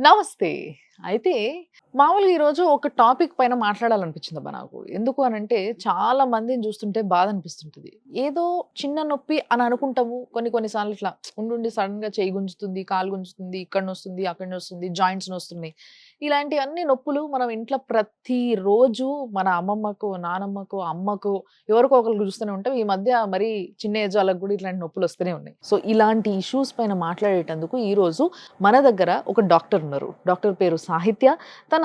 నమస్తే. అయితే మామూలుగా ఈరోజు ఒక టాపిక్ పైన మాట్లాడాలనిపించిందబ్బా నాకు. ఎందుకు అనంటే చాలా మందిని చూస్తుంటే బాధ అనిపిస్తుంటది. ఏదో చిన్న నొప్పి అని అనుకుంటాము. కొన్ని కొన్ని సార్లు ఇట్లా ఉండుండి సడెన్‌గా చెయ్యి గుంజుతుంది, కాలు గుంజుతుంది, ఇక్కడ నొస్తుంది, అక్కడ నొస్తుంది, జాయింట్స్ నొస్తున్నాయి. ఇలాంటివన్నీ నొప్పులు మనం ఇంట్లో ప్రతిరోజు మన అమ్మమ్మకో, నానమ్మకో, అమ్మకో ఎవరికో ఒకరికి చూస్తూనే ఉంటాం. ఈ మధ్య మరి చిన్న ఏజ్ వాళ్ళకి కూడా ఇట్లాంటి నొప్పులు వస్తూనే ఉన్నాయి. సో ఇలాంటి ఇష్యూస్ పైన మాట్లాడేటందుకు ఈరోజు మన దగ్గర ఒక డాక్టర్ ఉన్నారు. డాక్టర్ పేరు సాహిత్య. తన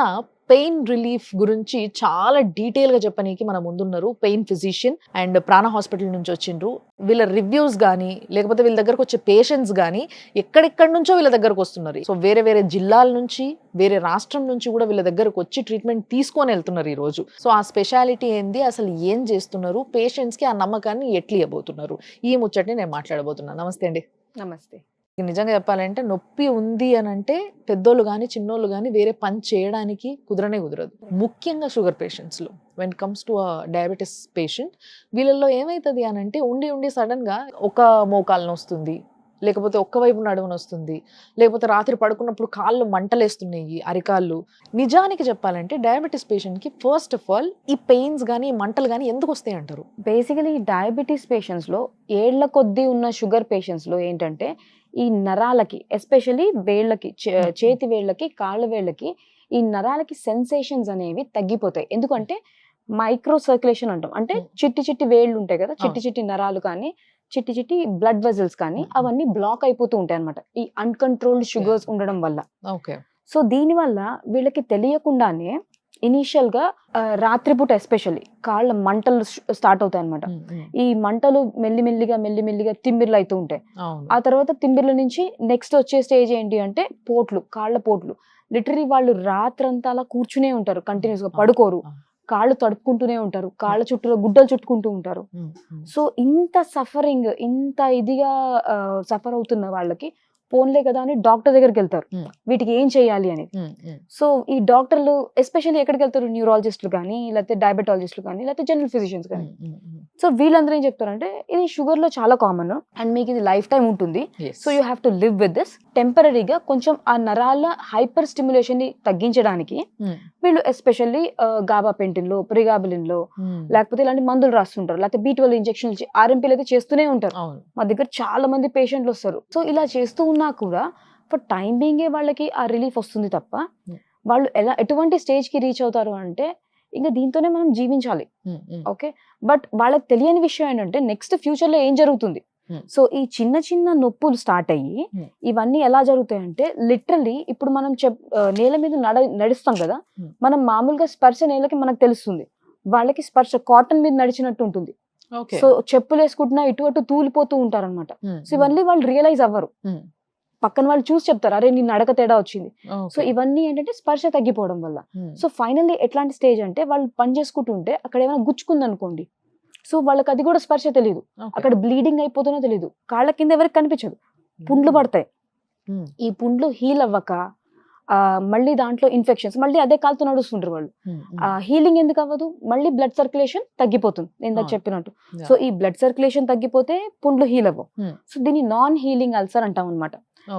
పెయిన్ రిలీఫ్ గురించి చాలా డీటెయిల్ గా చెప్పనీకి మన ముందున్నారు. పెయిన్ ఫిజిషియన్ అండ్ ప్రాణ హాస్పిటల్ నుంచి వచ్చిండ్రు. వీళ్ళ రివ్యూస్ కానీ లేకపోతే వీళ్ళ దగ్గరకు వచ్చే పేషెంట్స్ కానీ ఎక్కడెక్కడి నుంచో వీళ్ళ దగ్గరకు వస్తున్నారు. సో వేరే వేరే జిల్లాల నుంచి వేరే రాష్ట్రం నుంచి కూడా వీళ్ళ దగ్గరకు వచ్చి ట్రీట్మెంట్ తీసుకొని వెళ్తున్నారు ఈ రోజు. సో ఆ స్పెషాలిటీ ఏంది, అసలు ఏం చేస్తున్నారు, పేషెంట్స్ కి ఆ నమ్మకాన్ని ఎట్లా ఇవ్వబోతున్నారు, ఈ ముచ్చట్ని నేను మాట్లాడబోతున్నాను. నమస్తే అండి. నమస్తే. నిజంగా చెప్పాలంటే నొప్పి ఉంది అని అంటే పెద్దోళ్ళు కానీ చిన్నోళ్ళు కానీ వేరే పని చేయడానికి కుదరనే కుదరదు. ముఖ్యంగా షుగర్ పేషెంట్స్లో when comes to diabetes patient వీళ్ళల్లో ఏమవుతుంది అని అంటే ఉండి ఉండి సడన్గా ఒక మోకాలను వస్తుంది, లేకపోతే ఒక్కవైపు నడుమును వస్తుంది, లేకపోతే రాత్రి పడుకున్నప్పుడు కాళ్ళు మంటలేస్తున్నాయి, అరికాళ్ళు. నిజానికి చెప్పాలంటే డయాబెటీస్ పేషెంట్కి ఫస్ట్ ఆఫ్ ఆల్ ఈ పెయిన్స్ కానీ ఈ మంటలు కానీ ఎందుకు వస్తాయి అంటారు? బేసికలీ డయాబెటీస్ పేషెంట్స్లో ఏళ్ల కొద్దీ ఉన్న షుగర్ పేషెంట్స్లో ఏంటంటే ఈ నరాలకి ఎస్పెషలీ వేళ్ళకి చేతి వేళ్ళకి కాళ్ళ వేళ్ళకి ఈ నరాలకి సెన్సేషన్స్ అనేవి తగ్గిపోతాయి. ఎందుకంటే మైక్రో సర్క్యులేషన్ అంటాం. అంటే చిట్టి చిట్టి వేళ్ళు ఉంటాయి కదా, చిట్టి చిట్టి నరాలు కానీ చిట్టి చిట్టి బ్లడ్ వెజల్స్ కానీ అవన్నీ బ్లాక్ అయిపోతూ ఉంటాయి అనమాట ఈ అన్కంట్రోల్డ్ షుగర్స్ ఉండడం వల్ల. ఓకే. సో దీనివల్ల వీళ్ళకి తెలియకుండానే ఇనీషియల్ గా రాత్రిపూట ఎస్పెషల్లీ కాళ్ళ మంటలు స్టార్ట్ అవుతాయి అనమాట. ఈ మంటలు మెల్లిమెల్లిగా తిమ్మిర్లు అవుతూ ఉంటాయి. ఆ తర్వాత తిమ్మిర్ల నుంచి నెక్స్ట్ వచ్చే స్టేజ్ ఏంటి అంటే పోట్లు, కాళ్ళ పోట్లు. లిటరలీ వాళ్ళు రాత్రంతా అలా కూర్చునే ఉంటారు, కంటిన్యూస్ గా పడుకోరు, కాళ్ళు తడుపుకుంటూనే ఉంటారు, కాళ్ళ చుట్టూ గుడ్డలు చుట్టుకుంటూ ఉంటారు. సో ఇంత సఫరింగ్, ఇంత ఇదిగా సఫర్ అవుతున్న వాళ్ళకి పోన్లే కదా అని డాక్టర్ దగ్గరికి వెళ్తారు వీటికి ఏం చేయాలి అనేది. సో ఈ డాక్టర్లు ఎస్పెషల్లీ ఎక్కడికి వెళ్తారు, న్యూరాలజిస్టులు కానీ లేకపోతే డయాబెటాలజిస్టులు కానీ లేకపోతే జనరల్ ఫిజిషియన్స్ కానీ. సో వీళ్ళందరూ ఏం చెప్తారంటే ఇది షుగర్ లో చాలా కామన్ అండ్ మీకు ఇది లైఫ్ టైం ఉంటుంది, so you have to live with this. టెంపరీగా కొంచెం ఆ నరాల హైపర్ స్టిమ్యులేషన్ ని తగ్గించడానికి వీళ్ళు ఎస్పెషల్లీ గాబాపెంటిన్ లో, ప్రిగాబిలిన్ లో లేకపోతే ఇలాంటి మందులు రాస్తుంటారు, లేకపోతే B12 ఇంజెక్షన్లు ఆర్ఎంపీలు అయితే చేస్తూనే ఉంటారు. మా దగ్గర చాలా మంది పేషెంట్లు వస్తారు. సో ఇలా చేస్తూ ఉన్నా కూడా ఫర్ టైం బీయింగే వాళ్ళకి ఆ రిలీఫ్ వస్తుంది తప్ప వాళ్ళు ఎటువంటి స్టేజ్ కి రీచ్ అవుతారు అంటే ఇంకా దీంతోనే మనం జీవించాలి. ఓకే, బట్ వాళ్ళకి తెలియని విషయం ఏంటంటే నెక్స్ట్ ఫ్యూచర్ లో ఏం జరుగుతుంది. సో ఈ చిన్న చిన్న నొప్పులు స్టార్ట్ అయ్యి ఇవన్నీ ఎలా జరుగుతాయి అంటే లిటరలీ ఇప్పుడు మనం నేల మీద నడుస్తాం కదా, మనం మామూలుగా స్పర్శ నేలకి మనకు తెలుస్తుంది, వాళ్ళకి స్పర్శ కాటన్ మీద నడిచినట్టు ఉంటుంది. సో చెప్పులు వేసుకుంటున్నా ఇటు అటు తూలిపోతూ ఉంటారు అనమాట. సో ఇవన్నీ వాళ్ళు రియలైజ్ అవ్వరు, పక్కన వాళ్ళు చూసి చెప్తారు అరే నీ నడక తేడా వచ్చింది. సో ఇవన్నీ ఏంటంటే స్పర్శ తగ్గిపోవడం వల్ల. సో ఫైనల్లీ ఎట్లాంటి స్టేజ్ అంటే వాళ్ళు పని చేసుకుంటూ ఉంటే అక్కడ ఏమైనా గుచ్చుకుంది అనుకోండి, సో వాళ్ళకి అది కూడా స్పర్శ తెలియదు, అక్కడ బ్లీడింగ్ అయిపోతున్నా తెలియదు, కాళ్ళ కింద ఎవరికి కనిపించదు, పుండ్లు పడతాయి. ఈ పుండ్లు హీల్ అవ్వక మళ్ళీ దాంట్లో ఇన్ఫెక్షన్స్, మళ్ళీ అదే కాలుతో నడుస్తుంటారు వాళ్ళు. హీలింగ్ ఎందుకు అవ్వదు, మళ్ళీ బ్లడ్ సర్క్యులేషన్ తగ్గిపోతుంది నేను చెప్పినట్టు. సో ఈ బ్లడ్ సర్క్యులేషన్ తగ్గిపోతే పుండ్లు హీల్ అవ్వవు. సో దీన్ని నాన్ హీలింగ్ అల్సర్ అంటాం అనమాట.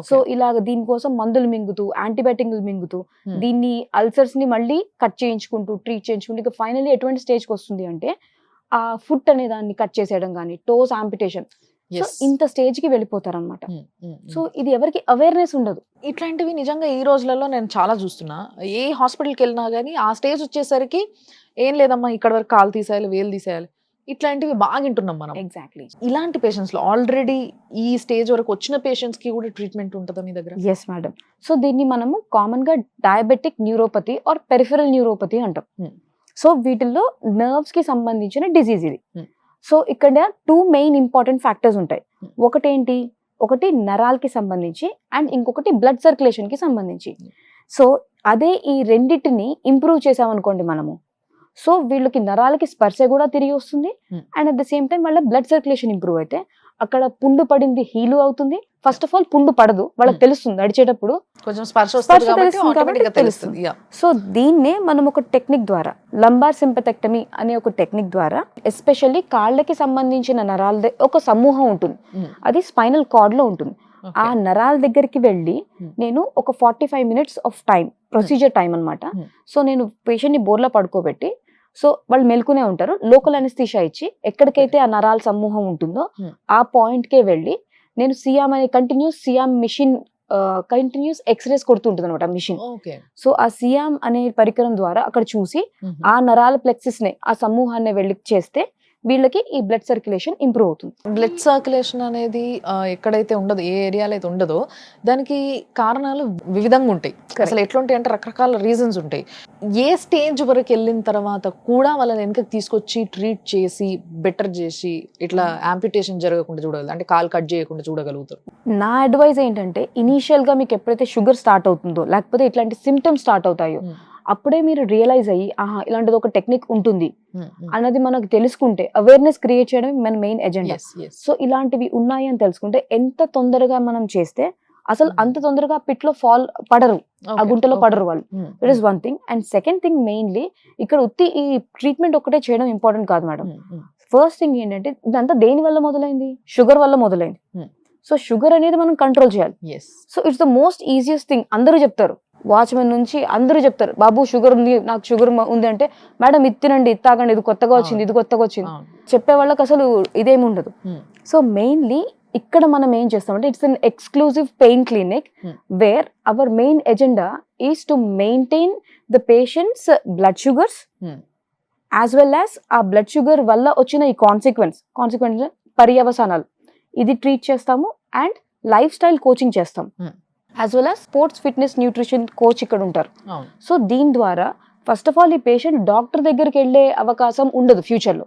సో ఇలాగ దీనికోసం మందులు మింగుతూ యాంటీబయాటిక్లు మింగుతూ దీన్ని అల్సర్స్ ని మళ్ళీ కట్ చేయించుకుంటూ ట్రీట్ చేయించుకుంటూ ఇక ఫైనల్లీ ఎటువంటి స్టేజ్ కి వస్తుంది అంటే ఆ ఫుట్ అనే దాన్ని కట్ చేసేయడం కానీ టోస్ ఆంపిటేషన్, సో ఇంత స్టేజ్ కి వెళ్ళిపోతారు అనమాట. సో ఇది ఎవరికి అవేర్నెస్ ఉండదు. ఇట్లాంటివి నిజంగా ఈ రోజులలో నేను చాలా చూస్తున్నా. ఏ హాస్పిటల్కి వెళ్ళినా కానీ ఆ స్టేజ్ వచ్చేసరికి ఏం లేదమ్మా ఇక్కడ వరకు కాలు తీసేయాలి, వేలు తీసేయాలి, ఇట్లాంటివి బాగా వింటున్నాం మనం. ఎగ్జాక్ట్లీ. ఇలాంటి పేషెంట్స్ లో ఆల్రెడీ ఈ స్టేజ్ వరకు వచ్చిన పేషెంట్స్ కి కూడా ట్రీట్మెంట్ ఉంటుందా మీ దగ్గర? Yes madam. సో దీన్ని మనము కామన్ గా diabetic neuropathy or peripheral neuropathy అంటాం. సో వీటిల్లో నర్వ్స్ కి సంబంధించిన డిజీజ్ ఇది. సో ఇక్కడ 2 మెయిన్ ఇంపార్టెంట్ ఫ్యాక్టర్స్ ఉంటాయి. ఒకటి నరాలకి సంబంధించి అండ్ ఇంకొకటి బ్లడ్ సర్క్యులేషన్ కి సంబంధించి. సో అదే ఈ రెండింటిని ఇంప్రూవ్ చేసామనుకోండి మనము, సో వీళ్ళకి నరాలకి స్పర్శ కూడా తిరిగి వస్తుంది and at the same time వాళ్ళ బ్లడ్ సర్క్యులేషన్ ఇంప్రూవ్ అయితే అక్కడ పుండు పడింది హీలు అవుతుంది. ఫస్ట్ ఆఫ్ ఆల్ పుండు పడదు, వాళ్ళకి తెలుస్తుంది నడిచేటప్పుడు కొంచెం స్పర్శ తెలుస్తుంది. సో దీన్నే మనం ఒక టెక్నిక్ ద్వారా, లంబార్ సింపథెక్టమీ అనే ఒక టెక్నిక్ ద్వారా, ఎస్పెషల్లీ కాళ్ళకి సంబంధించిన నరాల ఒక సమూహం ఉంటుంది, అది స్పైనల్ కార్డ్ లో ఉంటుంది. ఆ నరాల దగ్గరికి వెళ్ళి నేను ఒక 45 minutes of time, procedure time అనమాట. సో నేను పేషెంట్ ని బోర్లా పడుకోబెట్టి, సో వాళ్ళు మెలుకునే ఉంటారు, లోకల్ అనెస్థీషియా ఇచ్చి ఎక్కడికైతే ఆ నరాల సమూహం ఉంటుందో ఆ పాయింట్ కే వెళ్ళి నేను సియామ్ అనే సియామ్ మిషన్ కంటిన్యూస్ ఎక్స్రేస్ కొడుతుంటుంది అనమాట మిషన్. సో ఆ సియామ్ అనే పరికరం ద్వారా అక్కడ చూసి ఆ నరాల ప్లెక్సిస్ నే, ఆ సమూహాన్ని వెళ్ళి చేస్తే వీళ్ళకి ఈ బ్లడ్ సర్క్యులేషన్ ఇంప్రూవ్ అవుతుంది. బ్లడ్ సర్క్యులేషన్ అనేది ఎక్కడైతే ఉండదు, ఏ ఏరియాలో అయితే ఉండదో దానికి కారణాలు వివిధంగా ఉంటాయి. అసలు ఎట్లుంటాయి అంటే రకరకాల రీజన్స్ ఉంటాయి. ఏ స్టేజ్ వరకు వెళ్ళిన తర్వాత కూడా వాళ్ళని వెనకకి తీసుకొచ్చి ట్రీట్ చేసి బెటర్ చేసి ఇట్లా యాంపిటేషన్ జరగకుండా చూడగలరు, అంటే కాలు కట్ చేయకుండా చూడగలుగుతారు? నా అడ్వైజ్ ఏంటంటే ఇనీషియల్ గా మీకు ఎప్పుడైతే షుగర్ స్టార్ట్ అవుతుందో, లేకపోతే ఇట్లాంటి సిమ్టమ్స్ స్టార్ట్ అవుతాయో అప్పుడే మీరు రియలైజ్ అయ్యి ఆహా ఇలాంటిది ఒక టెక్నిక్ ఉంటుంది అన్నది మనకు తెలుసుకుంటే, అవేర్నెస్ క్రియేట్ చేయడం మన మెయిన్ ఎజెండా. సో ఇలాంటివి ఉన్నాయి అని తెలుసుకుంటే ఎంత తొందరగా మనం చేస్తే అసలు అంత తొందరగా పిట్లో ఫాల్ పడరు, ఆ గుంటలో పడరు వాళ్ళు. It is one thing. And second thing, mainly ఇక్కడ ఉత్తి ఈ ట్రీట్మెంట్ ఒకటే చేయడం ఇంపార్టెంట్ కాదు మేడం. ఫస్ట్ థింగ్ ఏంటంటే ఇదంతా దేని వల్ల మొదలైంది? షుగర్ వల్ల మొదలైంది. సో షుగర్ అనేది మనం కంట్రోల్ చేయాలి. So it's the most easiest thing. అందరూ చెప్తారు, వాచ్మెన్ నుంచి అందరూ చెప్తారు, బాబు షుగర్ ఉంది, నాకు షుగర్ ఉంది అంటే, మేడం ఇది తినండి, ఇది తాగండి, ఇది కొత్తగా వచ్చింది, ఇది కొత్తగా వచ్చింది చెప్పే వాళ్ళకి అసలు ఇదేమి ఉండదు. సో మెయిన్లీ ఇక్కడ మనం ఏం చేస్తామంటే it's an exclusive pain clinic wear our main agenda is to maintain the patients blood sugars as well as ఆ బ్లడ్ షుగర్ వల్ల వచ్చిన ఈ కాన్సిక్వెన్స్ పర్యవసానాలు ఇది ట్రీట్ చేస్తాము. అండ్ లైఫ్ స్టైల్ కోచింగ్ చేస్తాం, as well as sports fitness nutrition coach ఇక్కడ ఉంటారు. So దీని ద్వారా ఫస్ట్ ఆఫ్ ఆల్ ఈ పేషెంట్ డాక్టర్ దగ్గరికి వెళ్ళే అవకాశం ఉండదు ఫ్యూచర్ లో.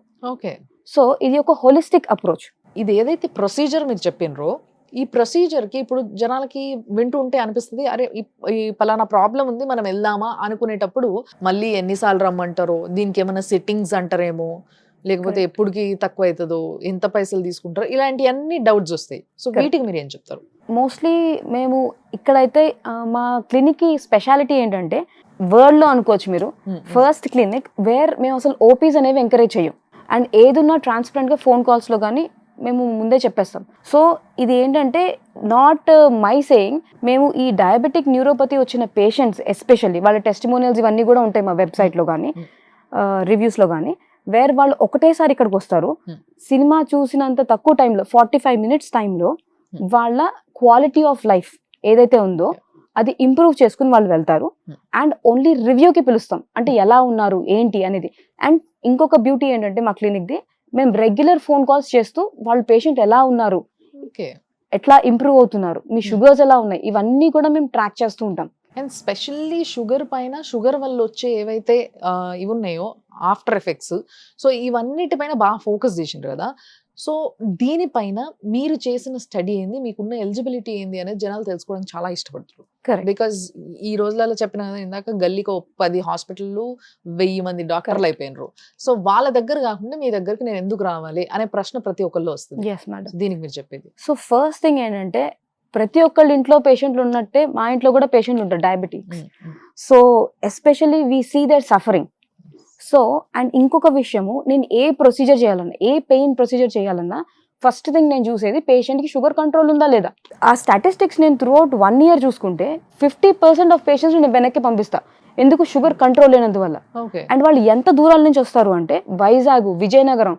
సో ఇది ఒక హోలిస్టిక్ అప్రోచ్. ఇది ఏదైతే ప్రొసీజర్ మీరు చెప్పినరో ఈ ప్రొసీజర్ కి ఇప్పుడు జనాలకి వింటూ ఉంటే అనిపిస్తుంది, అరే ఈ పలానా ప్రాబ్లం ఉంది మనం వెళ్దామా అనుకునేటప్పుడు మళ్ళీ ఎన్నిసార్లు రమ్మంటారో, దీనికి ఏమైనా సెట్టింగ్స్ అంటారేమో, లేకపోతే ఎప్పటికి తక్కువ అవుతుందో, ఎంత పైసలు తీసుకుంటారో, ఇలాంటివన్నీ డౌట్స్ వస్తాయి. సో వీటికి మీరు ఏం చెప్తారు? మోస్ట్లీ మేము ఇక్కడైతే మా క్లినిక్ కి స్పెషాలిటీ ఏంటంటే వరల్డ్ లో అనుకోవచ్చు మీరు, ఫస్ట్ క్లినిక్ వేర్ మేము అసలు ఓపీస్ అనేవి ఎంకరేజ్ చేయం. అండ్ ఏదున్నా ట్రాన్స్పరెంట్ గా ఫోన్ కాల్స్ లో కానీ మేము ముందే చెప్పేస్తాం. సో ఇది ఏంటంటే నాట్ మై సేయింగ్, మేము ఈ డయాబెటిక్ న్యూరోపతి వచ్చిన పేషెంట్స్ ఎస్పెషల్లీ వాళ్ళ టెస్టిమోనియల్స్ ఇవన్నీ కూడా ఉంటాయి మా వెబ్సైట్ లో కానీ రివ్యూస్ లో కానీ, వేర్ వాళ్ళు ఒకటేసారి ఇక్కడికి వస్తారు, సినిమా చూసినంత తక్కువ టైంలో 45 minutes టైంలో వాళ్ళ క్వాలిటీ ఆఫ్ లైఫ్ ఏదైతే ఉందో అది ఇంప్రూవ్ చేసుకుని వాళ్ళు వెళ్తారు. అండ్ ఓన్లీ రివ్యూకి పిలుస్తాం, అంటే ఎలా ఉన్నారు ఏంటి అనేది. అండ్ ఇంకొక బ్యూటీ ఏంటంటే మా క్లినిక్ ది, మేము రెగ్యులర్ ఫోన్ కాల్స్ చేస్తూ వాళ్ళ పేషెంట్ ఎలా ఉన్నారు, ఎట్లా ఇంప్రూవ్ అవుతున్నారు, మీ షుగర్స్ ఎలా ఉన్నాయి, ఇవన్నీ కూడా మేము ట్రాక్ చేస్తూ ఉంటాం. అండ్ స్పెషల్లీ షుగర్ పైన, షుగర్ వల్ల వచ్చే ఏవైతే ఇవి ఉన్నాయో ఆఫ్టర్ ఎఫెక్ట్స్, సో ఇవన్నిటిపైన బాగా ఫోకస్ చేసిండ్రు కదా. సో దీనిపైన మీరు చేసిన స్టడీ ఏంది, మీకున్న ఎలిజిబిలిటీ ఏంది అనేది జనాలు తెలుసుకోవడానికి చాలా ఇష్టపడుతున్నారు. బికాజ్ ఈ రోజులలో చెప్పిన కదా ఇందాక, గల్లీకి 10 హాస్పిటల్లు 1000 మంది డాక్టర్లు అయిపోయినరు. సో వాళ్ళ దగ్గర కాకుండా మీ దగ్గరికి నేను ఎందుకు రావాలి అనే ప్రశ్న ప్రతి ఒక్కళ్ళు వస్తుంది. దీనికి మీరు చెప్పేది? సో ఫస్ట్ థింగ్ ఏంటంటే ప్రతి ఒక్కళ్ళ ఇంట్లో పేషెంట్లు ఉన్నట్టే మా ఇంట్లో కూడా పేషెంట్లు ఉంటారు diabetics. So especially we see that suffering. So and ఇంకొక విషయము, నేను ఏ ప్రొసీజర్ చేయాలన్నా, ఏ పెయిన్ ప్రొసీజర్ చేయాలన్నా ఫస్ట్ థింగ్ నేను చూసేది పేషెంట్ కి షుగర్ కంట్రోల్ ఉందా లేదా. ఆ స్టాటిస్టిక్స్ నేను త్రూ అవుట్ 1 year చూసుకుంటే 50% ఆఫ్ పేషెంట్స్ నేను వెనక్కి పంపిస్తా, ఎందుకు షుగర్ కంట్రోల్ లేనందువల్ల. అండ్ వాళ్ళు ఎంత దూరాల నుంచి వస్తారు అంటే Vizag, Vizianagaram.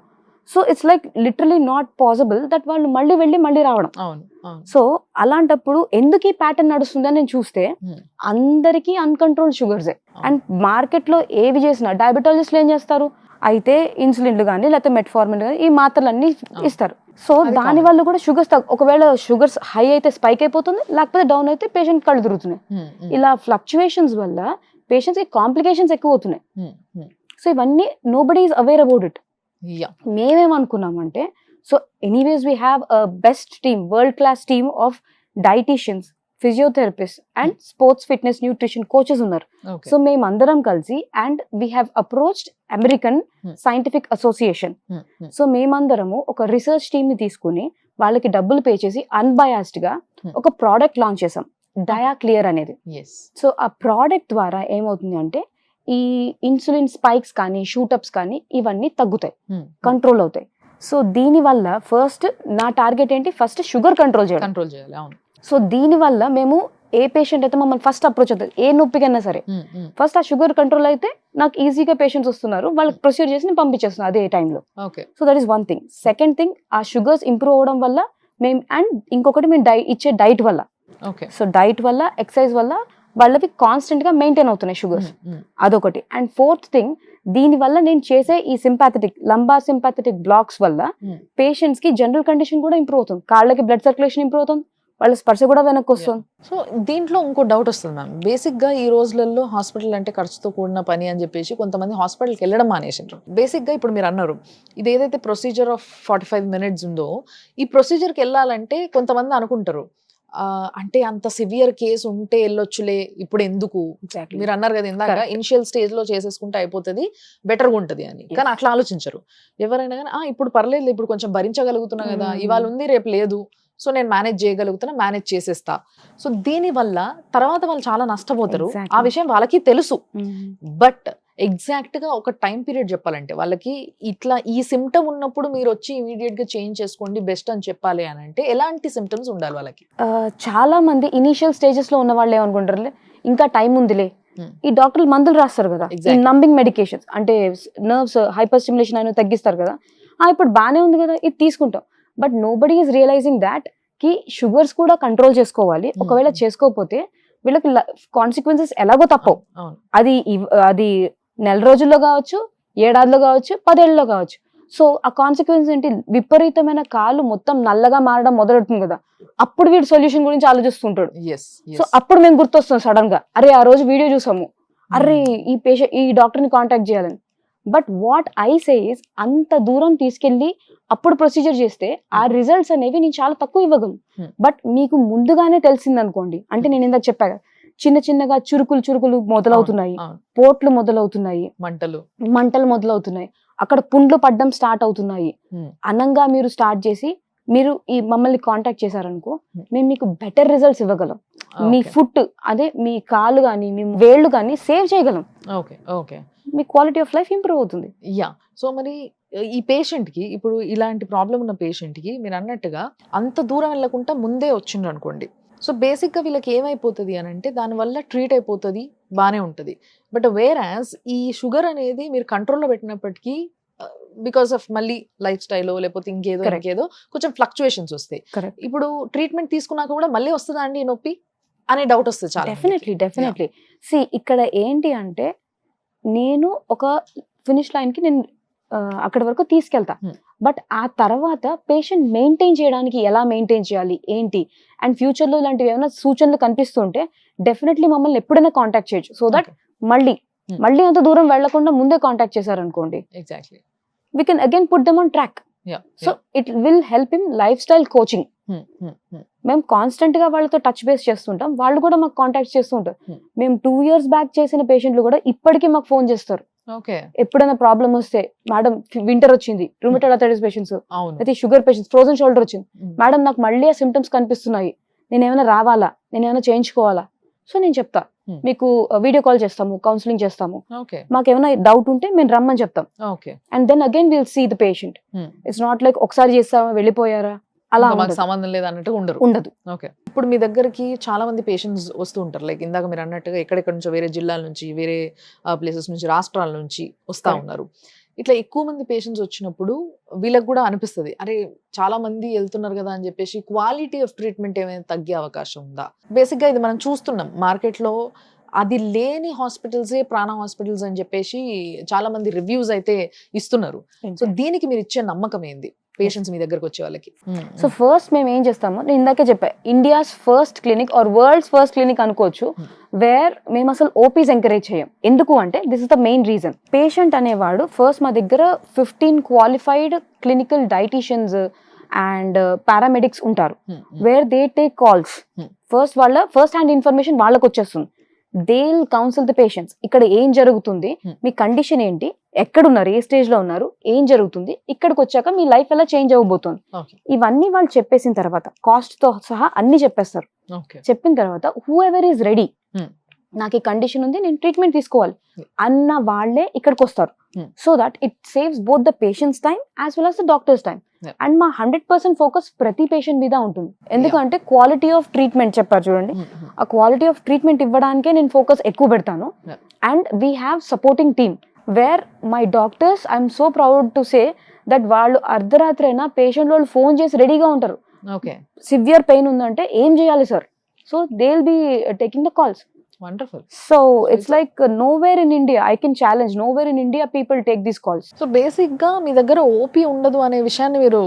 So it's like literally not possible that వాళ్ళు మళ్ళీ వెళ్ళి మళ్ళీ రావడం. సో అలాంటప్పుడు ఎందుకు ఈ ప్యాటర్న్ నడుస్తుందని నేను చూస్తే అందరికీ అన్కంట్రోల్ షుగర్సే. అండ్ మార్కెట్ లో ఏవి చేసినా డయాబెటాలజిస్ట్లు ఏం చేస్తారు, అయితే ఇన్సులిన్లు కానీ లేకపోతే మెట్ఫార్మిన్ కానీ ఈ మాత్రలన్నీ ఇస్తారు. సో దాని వల్ల కూడా షుగర్స్ ఒకవేళ షుగర్స్ హై అయితే స్పైక్ అయిపోతుంది, లేకపోతే డౌన్ అయితే పేషెంట్ కళ్ళు తిరుగుతున్నాయి. ఇలా ఫ్లక్చువేషన్స్ వల్ల పేషెంట్స్ కి కాంప్లికేషన్స్ ఎక్కువ అవుతున్నాయి. సో ఇవన్నీ nobody is aware about it. మేమేమనుకున్నామంటే, so anyways we have a best team, world class team of dieticians, physiotherapist and sports fitness nutrition coaches ఉన్నారు. సో మేమందరం కలిసి and we have approached American scientific association. So మేమందరము ఒక research team ని తీసుకుని వాళ్ళకి డబ్బులు పే చేసి అన్బయాస్డ్ గా ఒక ప్రోడక్ట్ లాంచ్ చేసాం, డయాక్లియర్ అనేది. సో ఆ ప్రోడక్ట్ ద్వారా ఏమవుతుంది అంటే ఈ ఇన్సులిన్ స్పైక్స్ కానీ షూటప్స్ కానీ ఇవన్నీ తగ్గుతాయి, కంట్రోల్ అవుతాయి. సో దీని వల్ల ఫస్ట్ నా టార్గెట్ ఏంటి, ఫస్ట్ షుగర్ కంట్రోల్ చేయాలి. సో దీనివల్ల మేము ఏ పేషెంట్ అయితే మమ్మల్ని ఫస్ట్ అప్రోచ్ అవుతుంది, ఏ నొప్పికైనా సరే, ఫస్ట్ ఆ షుగర్ కంట్రోల్ అయితే నాకు ఈజీగా పేషెంట్స్ వస్తున్నారు, వాళ్ళకి ప్రొసీజర్ చేసి నేను పంపించేస్తున్నాను అదే టైంలో. So that is one thing. Second thing, ఆ షుగర్స్ ఇంప్రూవ్ అవడం వల్ల మేము, అండ్ ఇంకొకటి మేము ఇచ్చే డైట్ వల్ల. సో డైట్ వల్ల, ఎక్సర్సైజ్ వల్ల వాళ్ళకి కాన్స్టెంట్ గా మెయింటైన్ అవుతున్నాయి షుగర్స్, అదొకటి. అండ్ ఫోర్త్ థింగ్, దీని వల్ల నేను చేసే ఈ లంబార్ సింపాథెటిక్ బ్లాక్స్ వల్ల పేషెంట్స్ కి జనరల్ కండిషన్ కూడా ఇంప్రూవ్ అవుతుంది, కాళ్ళకి బ్లడ్ సర్క్యులేషన్ ఇంప్రూవ్ అవుతుంది, వాళ్ళ స్పర్శ కూడా వెనక్కి వస్తుంది. సో దీంట్లో ఇంకో డౌట్ వస్తుంది మ్యామ్. బేసిక్ గా ఈ రోజులలో హాస్పిటల్ అంటే ఖర్చుతో కూడిన పని అని చెప్పేసి కొంతమంది హాస్పిటల్కి వెళ్ళడం మానేసిండ్రు. బేసిక్ గా ఇప్పుడు మీరు అన్నారు ఇది ఏదైతే ప్రొసీజర్ ఆఫ్ 45 minutes ఉందో, ఈ ప్రొసీజర్కి వెళ్ళాలంటే కొంతమంది అనుకుంటారు అంటే అంత సివియర్ కేసు ఉంటే వెళ్ళొచ్చులే, ఇప్పుడు ఎందుకు, మీరు అన్నారు కదా ఇందాక ఇనిషియల్ స్టేజ్ లో చేసేసుకుంటే అయిపోతుంది, బెటర్గా ఉంటుంది అని. కానీ అట్లా ఆలోచించరు ఎవరైనా కానీ. ఇప్పుడు పర్లేదు, ఇప్పుడు కొంచెం భరించగలుగుతున్నా కదా, ఇవాళ ఉంది రేపు లేదు, సో నేను మేనేజ్ చేయగలుగుతున్నా, మేనేజ్ చేసేస్తా. సో దీని వల్ల తర్వాత వాళ్ళు చాలా నష్టపోతారు. ఆ విషయం వాళ్ళకి తెలుసు. బట్ ఎగ్జాక్ట్ గా ఒక టైం పీరియడ్ చెప్పాలంటే వాళ్ళకి, ఇట్లా ఈ సిమ్టమ్ ఉన్నప్పుడు మీరు వచ్చి ఇమీడియట్ గా చేంజ్ చేసుకోండి బెస్ట్ అని చెప్పాలి అని అంటే ఎలాంటి సిమ్టమ్స్ ఉండాలి వాళ్ళకి? చాలా మంది ఇనిషియల్ స్టేజెస్ లో ఉన్న వాళ్ళు ఏమనుకుంటారు, ఇంకా టైం ఉందిలే, ఈ డాక్టర్లు మందులు రాస్తారు కదా, ఈ నంబింగ్ మెడికేషన్స్ అంటే నర్వ్స్ హైపర్ స్టిమ్యులేషన్ అని తగ్గిస్తారు కదా, ఇప్పుడు బానే ఉంది కదా ఇది తీసుకుంటాం. But nobody is realizing that కి షుగర్స్ కూడా కంట్రోల్ చేసుకోవాలి. ఒకవేళ చేసుకోకపోతే వీళ్ళకి కాన్సిక్వెన్సెస్ ఎలాగో తప్పవు. అది నెల రోజుల్లో కావచ్చు, ఏడాదిలో కావచ్చు, 10 ఏళ్ళలో కావచ్చు. సో ఆ కాన్సిక్వెన్స్ ఏంటి, విపరీతమైన కాలు మొత్తం నల్లగా మారడం మొదలెడుతుంది కదా, అప్పుడు వీడు సొల్యూషన్ గురించి ఆలోచిస్తుంటాడు. సో అప్పుడు మేము గుర్తొస్తాం సడన్ గా, అరే ఆ రోజు వీడియో చూసాము, అరే ఈ డాక్టర్ ని కాంటాక్ట్ చేయాలని. But what I say is, అంత దూరం తీసుకెళ్లి అప్పుడు ప్రొసీజర్ చేస్తే ఆ రిజల్ట్స్ అనేవి నేను చాలా తక్కువ ఇవ్వగలను. బట్ మీకు ముందుగానే తెలిసింది అనుకోండి, అంటే నేను ఇందాక చెప్పాను, చిన్న చిన్నగా చురుకులు మొదలవుతున్నాయి, పోట్లు మొదలవుతున్నాయి, మంటలు మొదలవుతున్నాయి, అక్కడ పుండ్లు పడ్డం స్టార్ట్ అవుతున్నాయి అనంగా మీరు స్టార్ట్ చేసి మీరు ఈ మమ్మల్ని కాంటాక్ట్ చేశారనుకో, మేము మీకు బెటర్ రిజల్ట్స్ ఇవ్వగలం. మీ ఫుట్, అదే మీ కాలు కానీ మీ వేళ్ళు కానీ సేవ్ చేయగలం. మీ క్వాలిటీ ఆఫ్ లైఫ్ ఇంప్రూవ్ అవుతుంది. సో మరి ఈ పేషెంట్ కి, ఇప్పుడు ఇలాంటి ప్రాబ్లం ఉన్న పేషెంట్ కి మీరు అన్నట్టుగా అంత దూరం వెళ్ళకుండా ముందే వచ్చిండ్రు అనుకోండి, సో బేసిక్ గా వీళ్ళకి ఏమైపోతుంది అని అంటే దానివల్ల ట్రీట్ అయిపోతుంది, బానే ఉంటుంది. బట్ వేర్ యాజ్ ఈ షుగర్ అనేది మీరు కంట్రోల్లో పెట్టినప్పటికీ బికాస్ ఆఫ్ మళ్ళీ లైఫ్ స్టైల్ లేకపోతే ఇంకేదో కొంచెం ఫ్లక్చుయేషన్స్ వస్తాయి. ఇప్పుడు ట్రీట్మెంట్ తీసుకున్నాక కూడా మళ్ళీ వస్తుందా అండి ఈ నొప్పి అనే డౌట్ వస్తుంది చాలా. డెఫినెట్లీ సి ఇక్కడ ఏంటి అంటే, నేను ఒక ఫినిష్ లైన్ కి నేను అక్కడి వరకు తీసుకెళ్తా. బట్ ఆ తర్వాత పేషెంట్ మెయింటైన్ చేయడానికి ఎలా మెయింటైన్ చేయాలి ఏంటి, అండ్ ఫ్యూచర్ లో ఇలాంటివి ఏమైనా సూచనలు కనిపిస్తుంటే డెఫినెట్లీ మమ్మల్ని ఎప్పుడైనా కాంటాక్ట్ చేయొచ్చు. సో దట్ మళ్ళీ అంత దూరం వెళ్లకుండా ముందే కాంటాక్ట్ చేశారనుకోండి, exactly we can again put them on track. So it will help in lifestyle coaching. మేము కాన్స్టెంట్ గా వాళ్ళతో టచ్ బేస్ చేస్తుంటాం, వాళ్ళు కూడా మాకు కాంటాక్ట్ చేస్తుంటారు. మేము 2 years బ్యాక్ చేసిన పేషెంట్లు కూడా ఇప్పటికీ మాకు ఫోన్ చేస్తారు. ఎప్పుడైనా ప్రాబ్లం వస్తే, మేడం వింటర్ వచ్చింది, రూమటైడ్ ఆర్థరైటిస్ పేషెంట్స్, అయితే షుగర్ పేషెంట్స్, ఫ్రోజన్ షోల్డర్ వచ్చింది, మేడం నాకు మళ్ళీ ఆ సిమ్టమ్స్ కనిపిస్తున్నాయి, నేను ఏమైనా రావాలా, నేను ఏమైనా చేయించుకోవాలా? సో నేను చెప్తా, మీకు వీడియో కాల్ చేస్తాము, కౌన్సిలింగ్ చేస్తాము, మాకు ఏమైనా డౌట్ ఉంటే మేము రమ్మని చెప్తాం. And then again will see the patient. It's not like ఒకసారి చేస్తామా వెళ్ళిపోయారా, అలా సంబంధం లేదు అన్నట్టు ఉండదు. ఇప్పుడు మీ దగ్గరికి చాలా మంది పేషెంట్స్ వస్తూ ఉంటారు, లైక్ ఇందాక మీరు అన్నట్టుగా ఎక్కడెక్కడ నుంచో, వేరే జిల్లాల నుంచి, వేరే ప్లేసెస్ నుంచి, రాష్ట్రాల నుంచి వస్తా ఉన్నారు. ఇట్లా ఎక్కువ మంది పేషెంట్స్ వచ్చినప్పుడు వీళ్ళకి కూడా అనిపిస్తుంది, అరే చాలా మంది వెళ్తున్నారు కదా అని చెప్పేసి క్వాలిటీ ఆఫ్ ట్రీట్మెంట్ ఏమైనా తగ్గే అవకాశం ఉందా? బేసిక్ గా ఇది మనం చూస్తున్నాం మార్కెట్ లో, అది లేని హాస్పిటల్సే ప్రాణ హాస్పిటల్స్ అని చెప్పేసి చాలా మంది రివ్యూస్ అయితే ఇస్తున్నారు. సో దీనికి మీరు ఇచ్చే నమ్మకం ఏంది పేషెంట్స్ మీ దగ్గరకు వచ్చే వాళ్ళకి? సో ఫస్ట్ మేము ఏం చేస్తాము, నేను ఇందాకే చెప్పా, India's first clinic or world's first clinic అనుకోవచ్చు, వేర్ మేము అసలు ఓపీస్ ఎంకరేజ్ చేయం. ఎందుకు అంటే this is the main reason. Patient అనేవాడు ఫస్ట్ మా దగ్గర 15 qualified clinical dieticians and paramedics ఉంటారు, where they take calls. First వాళ్ళ ఫస్ట్ హ్యాండ్ ఇన్ఫర్మేషన్ వాళ్ళకి వచ్చేస్తుంది. They will counsel the patients, ఇక్కడ ఏం జరుగుతుంది, మీ కండిషన్ ఏంటి, ఎక్కడున్నారు, ఏ స్టేజ్ లో ఉన్నారు, ఏం జరుగుతుంది, ఇక్కడికి వచ్చాక మీ లైఫ్ ఎలా చేంజ్ అవ్వబోతుంది, ఇవన్నీ వాళ్ళు చెప్పేసిన తర్వాత కాస్ట్ తో సహా అన్ని చెప్పేస్తారు. చెప్పిన తర్వాత హూ ఎవర్ ఈజ్ రెడీ, నాకు ఈ కండిషన్ ఉంది, నేను ట్రీట్మెంట్ తీసుకోవాలి అన్న వాళ్ళే ఇక్కడికి వస్తారు. So that it saves both the patients time as well as the doctors time. And మా 100% ఫోకస్ ప్రతి పేషెంట్ మీద ఉంటుంది. ఎందుకంటే క్వాలిటీ ఆఫ్ ట్రీట్మెంట్ చెప్పారు చూడండి, ఆ క్వాలిటీ ఆఫ్ ట్రీట్మెంట్ ఇవ్వడానికే నేను ఫోకస్ ఎక్కువ పెడతాను. And we have supporting team where my doctors, I'm so proud to say that వాళ్ళు అర్ధరాత్రి అయినా పేషెంట్ వాళ్ళు ఫోన్ చేసి రెడీగా ఉంటారు. సివియర్ పెయిన్ ఉందంటే ఏం చేయాలి sir, so they will be taking the calls. Wonderful. So it's like nowhere in India I can challenge, nowhere in India people take these calls. So basic గా మీ దగ్గర OP ఉండదు అనే విషయాన్ని మీరు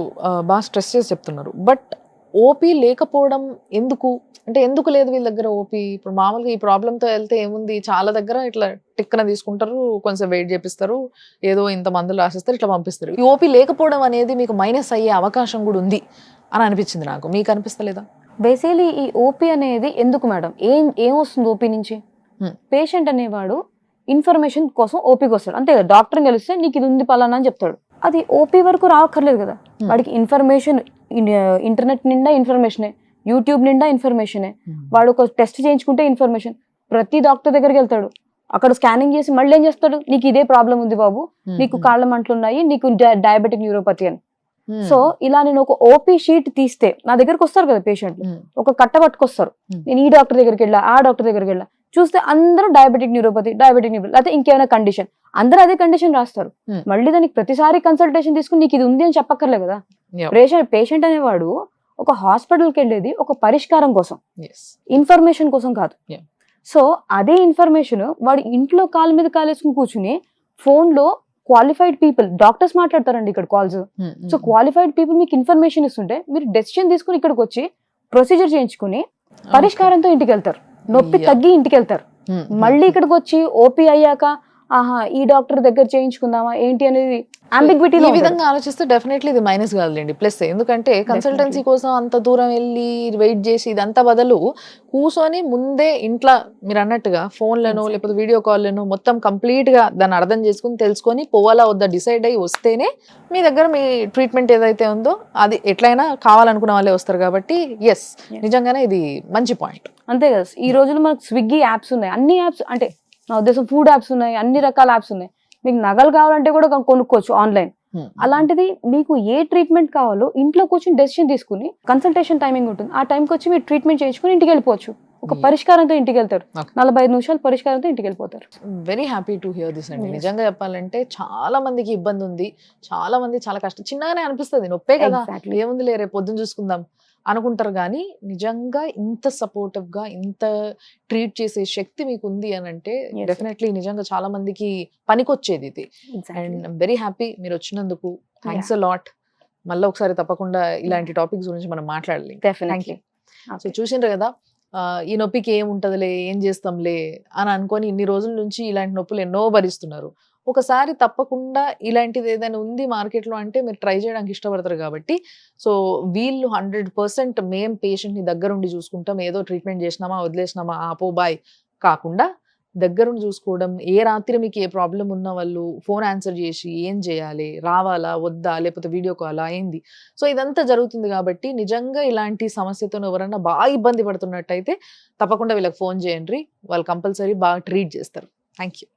బాగా స్ట్రెస్ చేసి చెప్తున్నారు. బట్ ఓపీ లేకపోవడం ఎందుకు అంటే, ఎందుకు లేదు వీళ్ళ దగ్గర ఓపీ? ఇప్పుడు మామూలుగా ఈ ప్రాబ్లంతో వెళ్తే ఏముంది, చాలా దగ్గర ఇట్లా టిక్కన తీసుకుంటారు, కొంచెం వెయిట్ చేపిస్తారు, ఏదో ఇంత మందులు రాసిస్తారు, ఇట్లా పంపిస్తారు. ఈ ఓపీ లేకపోవడం అనేది మీకు మైనస్ అయ్యే అవకాశం కూడా ఉంది అని అనిపించింది నాకు. మీకు అనిపిస్తలేదా? బేసికలీ ఈ ఓపీ అనేది ఎందుకు మేడం, ఏం వస్తుంది ఓపీ నుంచి? పేషెంట్ అనేవాడు ఇన్ఫర్మేషన్ కోసం ఓపీకి వస్తాడు అంతే కదా. డాక్టర్ని కలిస్తే నీకు ఇది ఉంది పలానా అని చెప్తాడు, అది ఓపీ వరకు రావక్కర్లేదు కదా. వాడికి ఇన్ఫర్మేషన్ ఇంటర్నెట్ నిండా ఇన్ఫర్మేషనే, యూట్యూబ్ నిండా ఇన్ఫర్మేషనే. వాడు ఒక టెస్ట్ చేయించుకుంటే ఇన్ఫర్మేషన్, ప్రతి డాక్టర్ దగ్గరికి వెళ్తాడు, అక్కడ స్కానింగ్ చేసి మళ్ళీ ఏం చేస్తాడు, నీకు ఇదే ప్రాబ్లం ఉంది బాబు, నీకు కాళ్ళ మంటలు ఉన్నాయి, నీకు డయాబెటిక్ న్యూరోపతి అని. సో ఇలా నేను ఒక ఓపీ షీట్ తీస్తే నా దగ్గరకు వస్తారు కదా పేషెంట్, ఒక కట్ట పట్టుకొస్తారు, నేను ఈ డాక్టర్ దగ్గరికి వెళ్ళా, ఆ డాక్టర్ దగ్గరికి వెళ్ళా, చూస్తే అందరూ డయాబెటిక్ న్యూరోపతి లేకపోతే ఇంకేమైనా కండిషన్, అందరూ అదే కండిషన్ రాస్తారు. మళ్ళీ దానికి ప్రతిసారి కన్సల్టేషన్ తీసుకుని నీకు ఇది ఉంది అని చెప్పక్కర్లే కదా. పేషెంట్ అనేవాడు ఒక హాస్పిటల్కి వెళ్ళేది ఒక పరిష్కారం కోసం, ఇన్ఫర్మేషన్ కోసం కాదు. సో అదే ఇన్ఫర్మేషన్ వాడు ఇంట్లో కాలు మీద కాలేసుకుని కూర్చుని ఫోన్ లో క్వాలిఫైడ్ పీపుల్, డాక్టర్స్ మాట్లాడతారండి ఇక్కడ కాల్స్. సో క్వాలిఫైడ్ పీపుల్ మీకు ఇన్ఫర్మేషన్ ఇస్తుంటే మీరు డెసిషన్ తీసుకుని ఇక్కడికి వచ్చి ప్రొసీజర్ చేయించుకుని పరిష్కారంతో ఇంటికి వెళ్తారు, నొప్పి తగ్గి ఇంటికి వెళ్తారు. మళ్ళీ ఇక్కడికి వచ్చి ఓపీ అయ్యాక ఆహా ఈ డాక్టర్ దగ్గర చేయించుకుందామా ఏంటి అనేది అంబిగ్విటీ. ఈ విధంగా ఆలోచిస్తే డెఫినెట్లీ ఇది మైనస్ కాదులేండి, ప్లస్. ఎందుకంటే కన్సల్టెన్సీ కోసం అంత దూరం వెళ్ళి వెయిట్ చేసి ఇదంతా బదులు కూర్చొని ముందే ఇంట్లో మీరు అన్నట్టుగా ఫోన్లను లేకపోతే వీడియో కాల్లను మొత్తం కంప్లీట్ గా దాన్ని అర్థం చేసుకుని తెలుసుకొని పోవాలా వద్దా డిసైడ్ అయ్యి వస్తేనే మీ దగ్గర మీ ట్రీట్మెంట్ ఏదైతే ఉందో అది ఎట్లయినా కావాలనుకున్న వాళ్ళే వస్తారు. కాబట్టి ఎస్, నిజంగానే ఇది మంచి పాయింట్. అంతే కదా. ఈ రోజుల్లో మనకు స్విగ్గీ యాప్స్ ఉన్నాయి, అన్ని యాప్స్ అంటే నా ఉద్దేశం ఫుడ్ యాప్స్ ఉన్నాయి, అన్ని రకాల యాప్స్ ఉన్నాయి. మీకు నగలు కావాలంటే కూడా కొనుక్కోవచ్చు ఆన్లైన్. అలాంటిది మీకు ఏ ట్రీట్మెంట్ కావాలో ఇంట్లో కూర్చొని డెసిషన్ తీసుకుని, కన్సల్టేషన్ టైమింగ్ ఉంటుంది, ఆ టైంకి వచ్చి మీరు ట్రీట్మెంట్ చేయించుకుని ఇంటికి వెళ్ళిపోవచ్చు. ఒక పరిష్కారంతో ఇంటికి వెళ్తారు, 45 నిమిషాలు పరిష్కారంతో ఇంటికి వెళ్ళిపోతారు. Very happy to hear this అండి. నిజంగా చెప్పాలంటే చాలా మందికి ఇబ్బంది ఉంది, చాలా మంది చాలా కష్టం, చిన్నగానే అనిపిస్తుంది, నొప్పే కదా ఏముంది లే రేపు పొద్దున చూసుకుందాం అనుకుంటారు. కానీ నిజంగా ఇంత సపోర్టివ్ గా ఇంత ట్రీట్ చేసే శక్తి మీకు ఉంది అని అంటే డెఫినెట్లీ నిజంగా చాలా మందికి పనికొచ్చేది ఇది. అండ్ ఐమ్ వెరీ హ్యాపీ మీరు వచ్చినందుకు. Thanks a lot. మళ్ళీ ఒకసారి తప్పకుండా ఇలాంటి టాపిక్స్ గురించి మనం మాట్లాడాలి. Thank you. సో చూసిండ్రు కదా, ఈ నొప్పికి ఏముంటదిలే ఏం చేస్తాంలే అని అనుకొని ఇన్ని రోజుల నుంచి ఇలాంటి నొప్పులు ఎన్నో భరిస్తున్నారు. ఒకసారి తప్పకుండా ఇలాంటిది ఏదైనా ఉంది మార్కెట్లో అంటే మీరు ట్రై చేయడానికి ఇష్టపడతారు. కాబట్టి సో వీళ్ళు 100% మేము పేషెంట్ని దగ్గరుండి చూసుకుంటాం, ఏదో ట్రీట్మెంట్ చేసినామా వదిలేసినామా ఆపో బాయ్ కాకుండా దగ్గరుండి చూసుకోవడం. ఏ రాత్రి మీకు ఏ ప్రాబ్లం ఉన్న వాళ్ళు ఫోన్ ఆన్సర్ చేసి ఏం చేయాలి, రావాలా వద్దా, లేకపోతే వీడియో కాలా ఏంది, సో ఇదంతా జరుగుతుంది. కాబట్టి నిజంగా ఇలాంటి సమస్యతో ఎవరన్నా బాగా ఇబ్బంది పడుతున్నట్టయితే తప్పకుండా వీళ్ళకి ఫోన్ చేయండి, వాళ్ళు కంపల్సరీ బాగా ట్రీట్ చేస్తారు. Thank you.